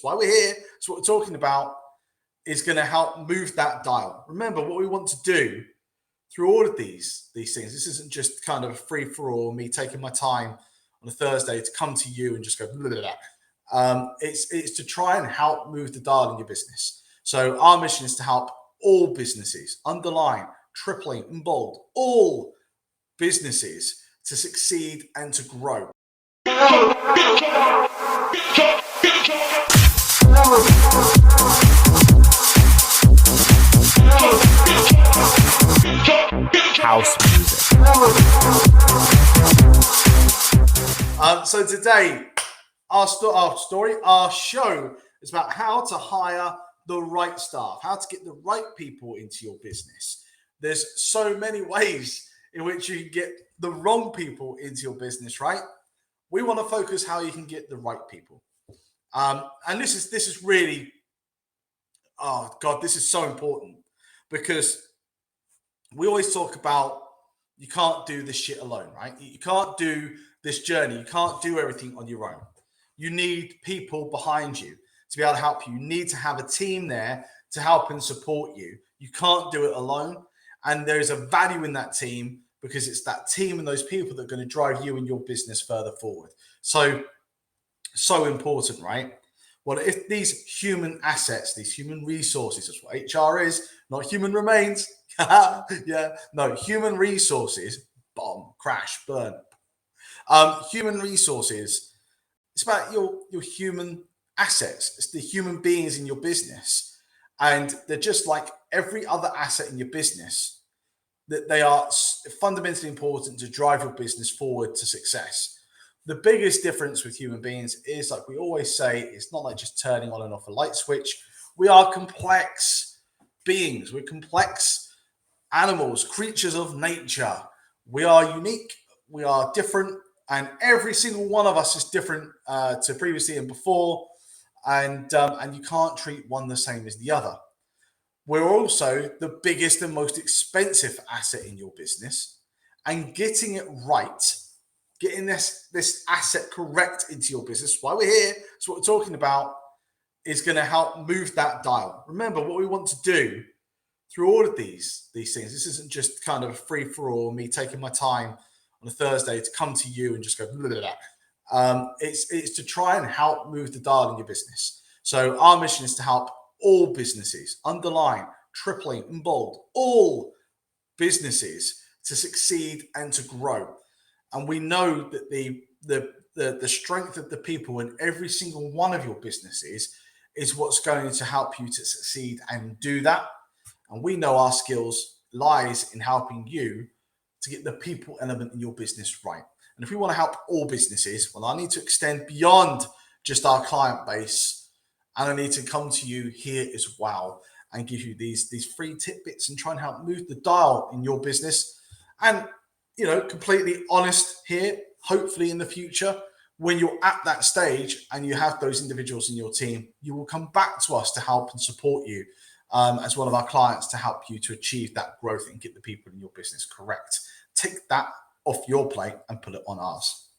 why we're here. So what we're talking about is going to help move that dial. Remember, what we want to do through all of these things, this isn't just kind of a free-for-all, me taking my time on a Thursday to come to you and just go blah, blah, blah. It's to try and help move the dial in your business. So our mission is to help all businesses, underline, tripling, and bold, all businesses to succeed and to grow. House music. So today, our show is about how to hire the right staff, how to get the right people into your business. There's so many ways in which you can get the wrong people into your business, right? We want to focus how you can get the right people. And this is really, oh God, this is so important, because we always talk about you can't do this shit alone, right? You can't do this journey. You can't do everything on your own. You need people behind you to be able to help you. You need to have a team there to help and support you. You can't do it alone. And there's a value in that team, because it's that team and those people that are going to drive you and your business further forward. So important, right? Well, if these human assets, these human resources, that's what HR is, not human remains. Yeah, no, human resources, bomb, crash, burn. Human resources, it's about your human assets. It's the human beings in your business. And they're just like every other asset in your business, that they are fundamentally important to drive your business forward to success. The biggest difference with human beings is, like we always say, it's not like just turning on and off a light switch. We are complex beings. We're complex animals, creatures of nature. We are unique. We are different. And every single one of us is different to previously and before. And you can't treat one the same as the other. We're also the biggest and most expensive asset in your business. And getting it right, getting this asset correct into your business, why we're here, so what we're talking about, is going to help move that dial. Remember, what we want to do through all of these things, this isn't just kind of a free-for-all, me taking my time on a Thursday to come to you and just go blah, blah, blah. It's to try and help move the dial in your business. So our mission is to help all businesses, underline, tripling, and bold, all businesses to succeed and to grow. And we know that the strength of the people in every single one of your businesses is what's going to help you to succeed and do that. And we know our skills lies in helping you to get the people element in your business right. And if we want to help all businesses, well, I need to extend beyond just our client base, and I need to come to you here as well and give you these free tidbits and try and help move the dial in your business. And, you know, completely honest here, hopefully in the future, when you're at that stage and you have those individuals in your team, you will come back to us to help and support you as one of our clients, to help you to achieve that growth and get the people in your business correct. Take that off your plate and put it on ours.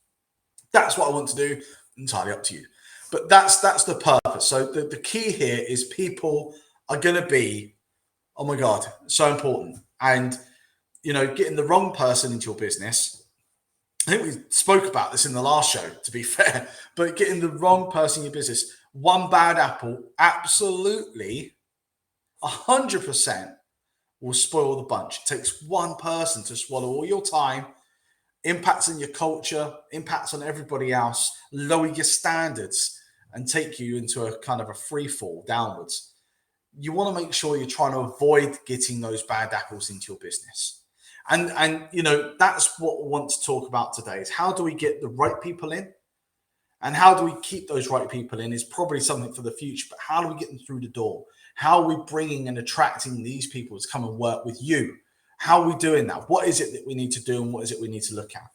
That's what I want to do. Entirely up to you. But that's the purpose. So the key here is people are going to be, oh my God, so important. And, you know, getting the wrong person into your business, I think we spoke about this in the last show, to be fair, but getting the wrong person in your business, one bad apple, absolutely 100% will spoil the bunch. It takes one person to swallow all your time, impacts on your culture, impacts on everybody else, lower your standards, and take you into a kind of a free fall downwards. You want to make sure you're trying to avoid getting those bad apples into your business. And you know, that's what we want to talk about today, is how do we get the right people in, and how do we keep those right people in is probably something for the future, but how do we get them through the door? How are we bringing and attracting these people to come and work with you? How are we doing that? What is it that we need to do, and what is it we need to look at?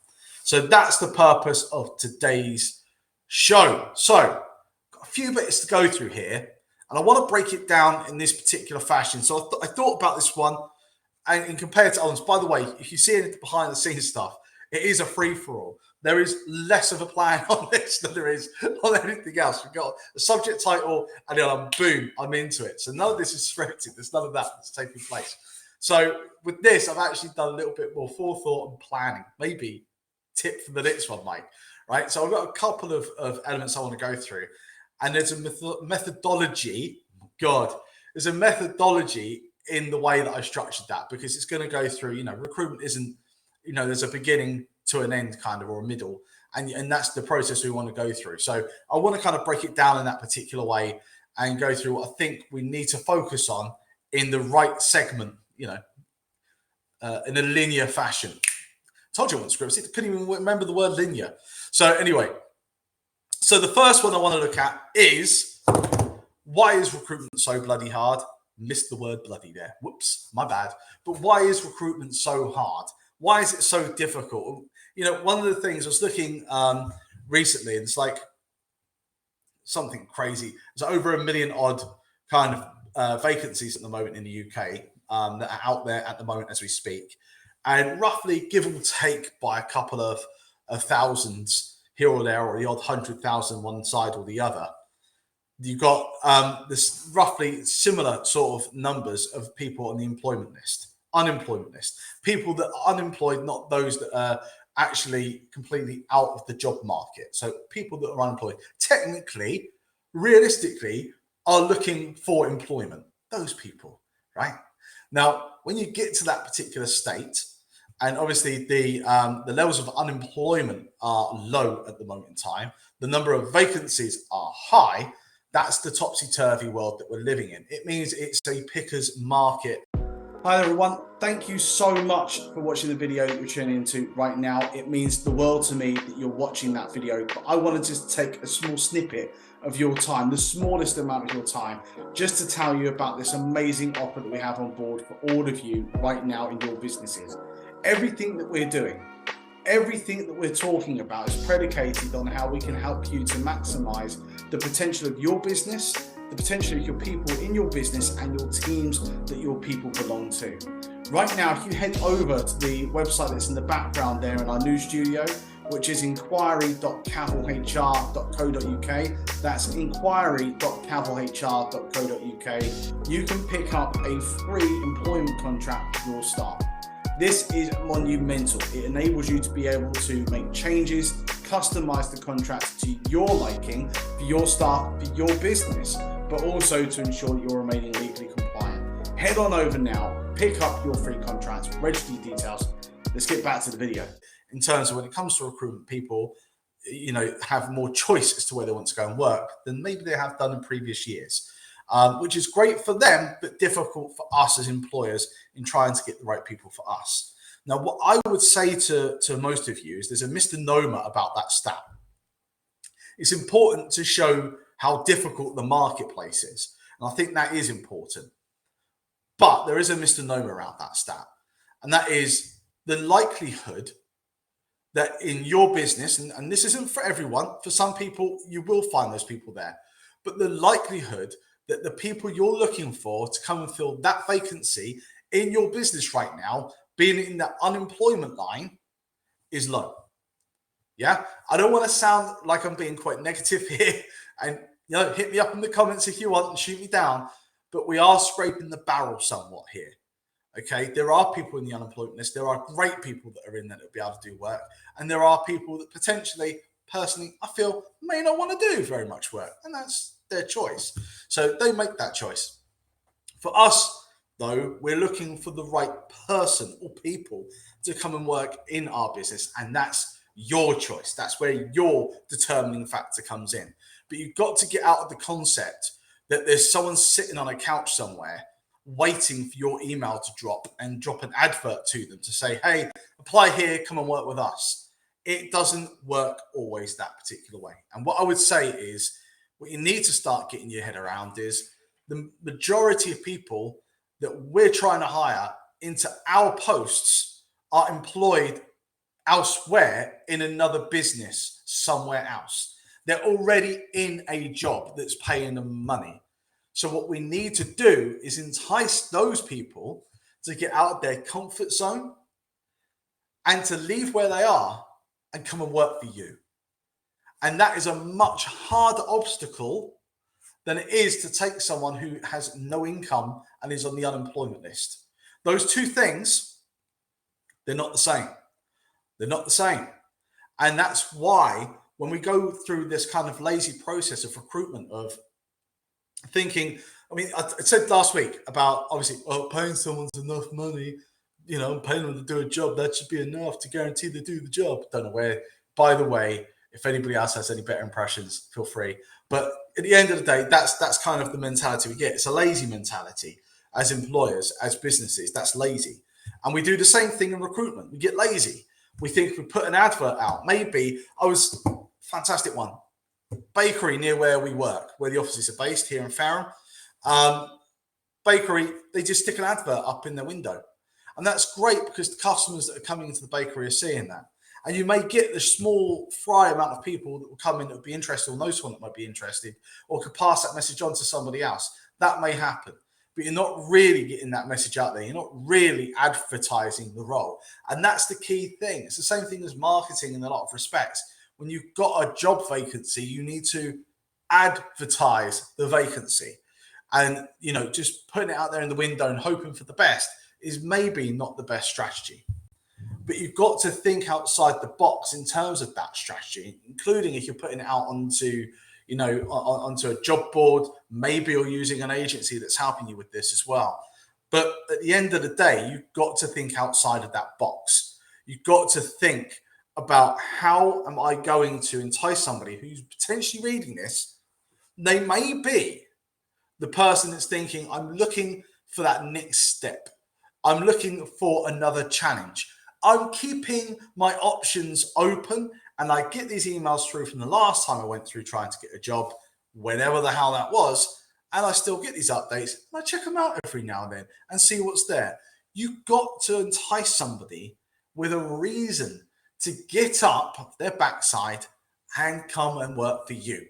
So that's the purpose of today's show. So got a few bits to go through here, and I want to break it down in this particular fashion. So I thought about this one, and compared to others, by the way, if you see any behind the scenes stuff, It is a free-for-all. There is less of a plan on this than there is on anything else. We've got a subject title, and then boom, I'm into it. So none of this is scripted. There's none of that that's taking place. So with this, I've actually done a little bit more forethought and planning. Maybe tip for the next one, Mike. Right? So I've got a couple of elements I want to go through. And there's a methodology. God, there's a methodology in the way that I structured that, because it's going to go through, recruitment isn't, there's a beginning to an end kind of, or a middle. And that's the process we want to go through. So I want to kind of break it down in that particular way and go through what I think we need to focus on in the right segment, in a linear fashion. Told you I wasn't scripted. I couldn't even remember the word linear. So anyway, so the first one I want to look at is, why is recruitment so bloody hard? Missed the word bloody there. Whoops, my bad. But why is recruitment so hard? Why is it so difficult? One of the things I was looking recently, and it's like something crazy. There's over 1 million odd kind of vacancies at the moment in the UK that are out there at the moment as we speak. And roughly, give or take by a couple of thousands here or there, or the odd 100,000 one side or the other, you've got this roughly similar sort of numbers of people on the unemployment list, people that are unemployed, not those that are actually completely out of the job market. So people that are unemployed, technically, realistically, are looking for employment. Those people, right? Now, when you get to that particular state, and obviously the levels of unemployment are low at the moment in time, the number of vacancies are high. That's the topsy-turvy world that we're living in. It means it's a picker's market. Hi everyone, thank you so much for watching the video that you're tuning into right now. It means the world to me that you're watching that video, but I want to just take a small snippet of your time, the smallest amount of your time, just to tell you about this amazing offer that we have on board for all of you right now in your businesses. Everything that we're doing, everything that we're talking about is predicated on how we can help you to maximize the potential of your business, the potential of your people in your business, and your teams that your people belong to. Right now, if you head over to the website that's in the background there in our new studio, which is inquiry.cavalhr.co.uk, that's inquiry.cavalhr.co.uk, you can pick up a free employment contract with your staff. This is monumental. It enables you to be able to make changes, customize the contracts to your liking, for your staff, for your business, but also to ensure that you're remaining legally compliant. Head on over now, pick up your free contracts, register your details. Let's get back to the video. In terms of when it comes to recruitment, people, have more choice as to where they want to go and work than maybe they have done in previous years. Which is great for them, but difficult for us as employers in trying to get the right people for us. Now, what I would say to most of you is there's a misnomer about that stat. It's important to show how difficult the marketplace is. And I think that is important. But there is a misnomer around that stat. And that is the likelihood that in your business, and this isn't for everyone, for some people, you will find those people there. But the likelihood that the people you're looking for to come and fill that vacancy in your business right now, being in that unemployment line, is low. Yeah, I don't want to sound like I'm being quite negative here, and hit me up in the comments if you want and shoot me down, but we are scraping the barrel somewhat here. Okay, there are people in the unemployment list. There are great people that are in there that will be able to do work, and there are people that potentially, personally, I feel may not want to do very much work, and that's their choice. So they make that choice. For us, though, we're looking for the right person or people to come and work in our business, and that's your choice. That's where your determining factor comes in. But you've got to get out of the concept that there's someone sitting on a couch somewhere waiting for your email to drop and drop an advert to them to say, hey, apply here, come and work with us. It doesn't work always that particular way. And what I would say is, what you need to start getting your head around is the majority of people that we're trying to hire into our posts are employed elsewhere in another business somewhere else. They're already in a job that's paying them money. So what we need to do is entice those people to get out of their comfort zone and to leave where they are and come and work for you. And that is a much harder obstacle than it is to take someone who has no income and is on the unemployment list. Those two things, they're not the same. They're not the same. And that's why when we go through this kind of lazy process of recruitment, of thinking, I mean, I said last week about obviously, paying someone's enough money, paying them to do a job, that should be enough to guarantee they do the job. Don't know where, by the way, if anybody else has any better impressions, feel free. But at the end of the day, that's kind of the mentality we get. It's a lazy mentality as employers, as businesses. That's lazy. And we do the same thing in recruitment. We get lazy. We think we put an advert out. Maybe fantastic one. Bakery near where we work, where the offices are based here in Fareham. Bakery, they just stick an advert up in their window. And that's great because the customers that are coming into the bakery are seeing that. And you may get the small fry amount of people that will come in that would be interested, or know someone that might be interested, or could pass that message on to somebody else. That may happen. But you're not really getting that message out there. You're not really advertising the role. And that's the key thing. It's the same thing as marketing in a lot of respects. When you've got a job vacancy, you need to advertise the vacancy. And, just putting it out there in the window and hoping for the best is maybe not the best strategy. But you've got to think outside the box in terms of that strategy, including if you're putting it out onto a job board, maybe you're using an agency that's helping you with this as well. But at the end of the day, you've got to think outside of that box. You've got to think about, how am I going to entice somebody who's potentially reading this? They may be the person that's thinking, I'm looking for that next step. I'm looking for another challenge. I'm keeping my options open, and I get these emails through from the last time I went through trying to get a job, whenever the hell that was, and I still get these updates, and I check them out every now and then and see what's there. You've got to entice somebody with a reason to get up their backside and come and work for you.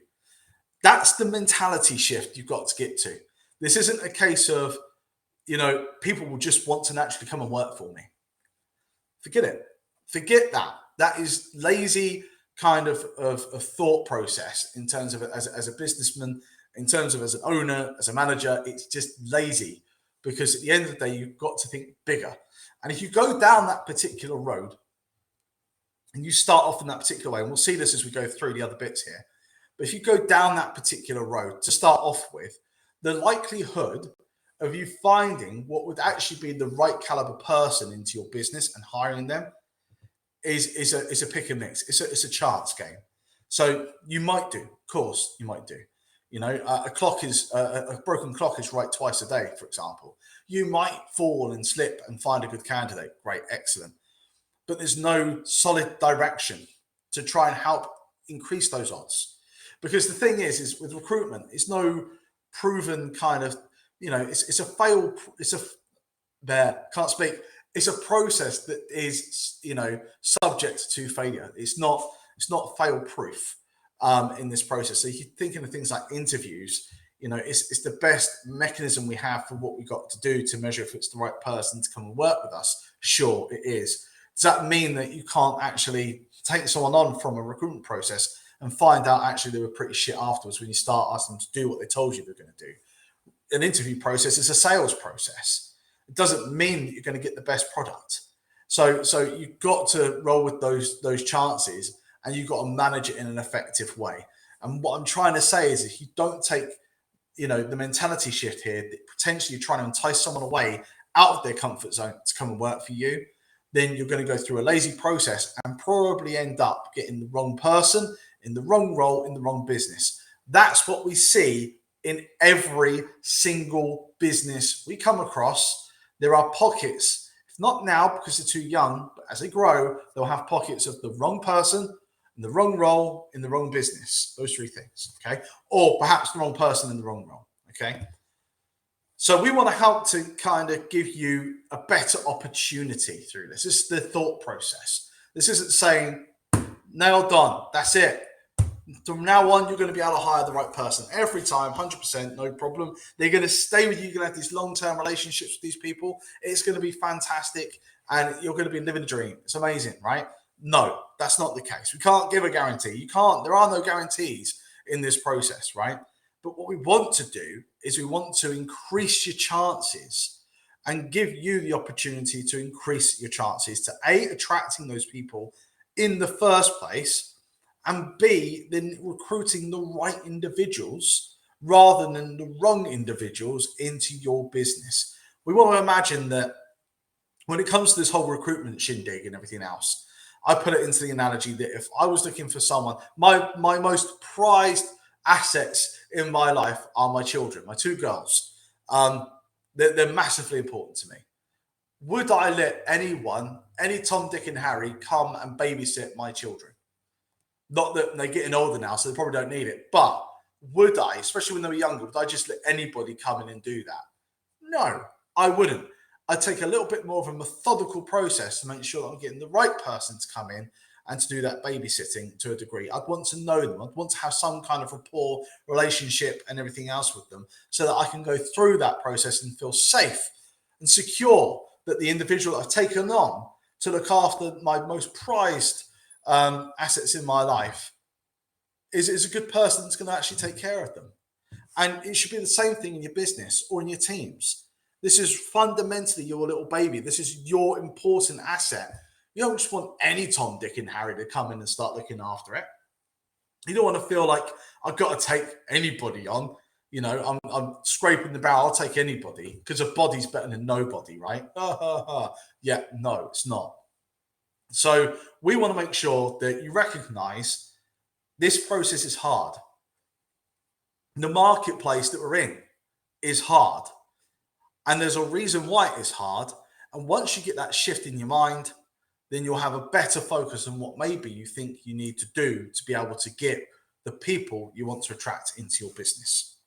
That's the mentality shift you've got to get to. This isn't a case of, people will just want to naturally come and work for me. Forget it. Forget that. That is lazy kind of thought process in terms of as a businessman, in terms of as an owner, as a manager. It's just lazy, because at the end of the day, you've got to think bigger. And if you go down that particular road and you start off in that particular way, and we'll see this as we go through the other bits here, but if you go down that particular road to start off with, the likelihood of you finding what would actually be the right caliber person into your business and hiring them is a pick and mix. It's a chance game. So you might do, of course, you might do. A broken clock is right twice a day, for example. You might fall and slip and find a good candidate. Great, excellent. But there's no solid direction to try and help increase those odds. Because the thing is with recruitment, it's no proven kind of, it's a fail. It's a process that is, subject to failure. It's not fail proof in this process. So you think of things like interviews, it's the best mechanism we have for what we got to do to measure if it's the right person to come and work with us. Sure, it is. Does that mean that you can't actually take someone on from a recruitment process and find out actually they were pretty shit afterwards when you start asking them to do what they told you they're going to do? An interview process is a sales process. It doesn't mean that you're going to get the best product. So you've got to roll with those chances, and you've got to manage it in an effective way. And what I'm trying to say is, if you don't take, the mentality shift here, that potentially you're trying to entice someone away out of their comfort zone to come and work for you, then you're going to go through a lazy process and probably end up getting the wrong person in the wrong role in the wrong business. That's what we see in every single business we come across. There are pockets, if not now because they're too young, but as they grow, they'll have pockets of the wrong person in the wrong role in the wrong business. Those three things, okay? Or perhaps the wrong person in the wrong role, okay? So we want to help to kind of give you a better opportunity through this. This is the thought process. This isn't saying, nailed on, that's it. From now on, you're going to be able to hire the right person every time, 100%, no problem. They're going to stay with you. You're going to have these long-term relationships with these people. It's going to be fantastic, and you're going to be living a dream. It's amazing, right? No, that's not the case. We can't give a guarantee. You can't. There are no guarantees in this process, right? But what we want to do is we want to increase your chances and give you the opportunity to increase your chances to A, attracting those people in the first place, and B, then recruiting the right individuals rather than the wrong individuals into your business. We want to imagine that when it comes to this whole recruitment shindig and everything else, I put it into the analogy that if I was looking for someone, my most prized assets in my life are my children, my two girls. They're massively important to me. Would I let anyone, any Tom, Dick, and Harry, come and babysit my children? Not that they're getting older now, so they probably don't need it. But would I, especially when they were younger, would I just let anybody come in and do that? No, I wouldn't. I'd take a little bit more of a methodical process to make sure that I'm getting the right person to come in and to do that babysitting to a degree. I'd want to know them. I'd want to have some kind of rapport, relationship, and everything else with them so that I can go through that process and feel safe and secure that the individual that I've taken on to look after my most prized assets in my life is a good person that's going to actually take care of them. And it should be the same thing in your business or in your teams. This is fundamentally your little baby. This is your important asset. You don't just want any Tom, Dick, and Harry to come in and start looking after it. You don't want to feel like I've got to take anybody on. You know, I'm scraping the barrel. I'll take anybody because a body's better than nobody, right? Yeah, no, it's not. So we want to make sure that you recognize this process is hard. The marketplace that we're in is hard. And there's a reason why it is hard. And once you get that shift in your mind, then you'll have a better focus on what maybe you think you need to do to be able to get the people you want to attract into your business.